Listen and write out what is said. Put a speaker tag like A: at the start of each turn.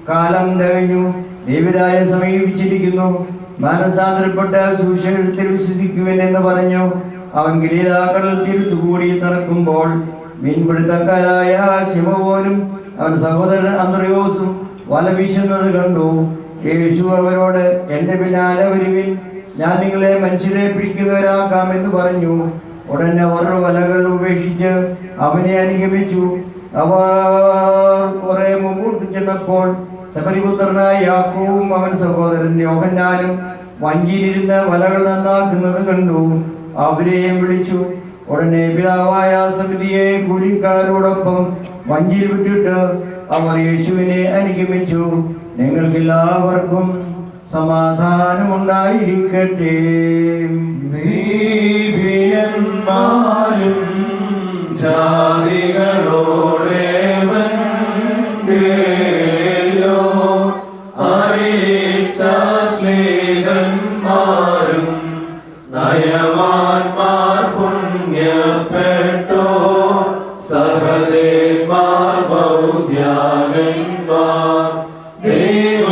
A: കാലം തികഞ്ഞു, ദൈവരായ സമീപിച്ചിരിക്കുന്നു. മാനസാന്തരപ്പെട്ട സുവിശേഷത്തിൽ വിശ്വസിക്കുവിൻ എന്ന് പറഞ്ഞു. അവൻ ഗലീലാക്കടൽ തീരത്തുകൂടി നടക്കുമ്പോൾ മീൻപിടുത്തക്കാരായ ശിമോനും അവന്റെ സഹോദരൻ അന്ത്രയോസും വല വീശുന്നത് കണ്ടു. യേശു അവരോട്, എന്റെ പിന്നാലെ വരുവിൻ, ഞാൻ നിങ്ങളെ മനുഷ്യരെ പിടിക്കുന്നവരാക്കാം എന്ന് പറഞ്ഞു. ഉടനെ അവർ വലകൾ ഉപേക്ഷിച്ച് അവനെ അനുഗമിച്ചു. അവർ കുറെ മുമ്പോട്ട് ചെന്നപ്പോൾ ശബരിപുത്രനായ യാക്കോബും അവന്റെ സഹോദരൻ യോഹന്നാനും വഞ്ചിയിലിരുന്ന് വലകൾ നന്നാക്കുന്നത് കണ്ടു. അവരെയും വിളിച്ചു. ഉടനെ പിതാവായ സമിതിയെ കൂലിക്കാരോടൊപ്പം വഞ്ചിയിൽ വിട്ടിട്ട് അവർ യേശുവിനെ അനുഗമിച്ചു. നിങ്ങൾക്കെല്ലാവർക്കും സമാധാനമുണ്ടായിരിക്കട്ടെ.
B: നീതിയന്മാരും ജാതികളോടേവൻ അറിയിച്ച സ്നേഹന്മാരും നയവാന്മാർ പുണ്യപ്പെട്ടോ സഹദേന്മാർ ബൗദ്ധ്യാനന്മാർ ദൈവ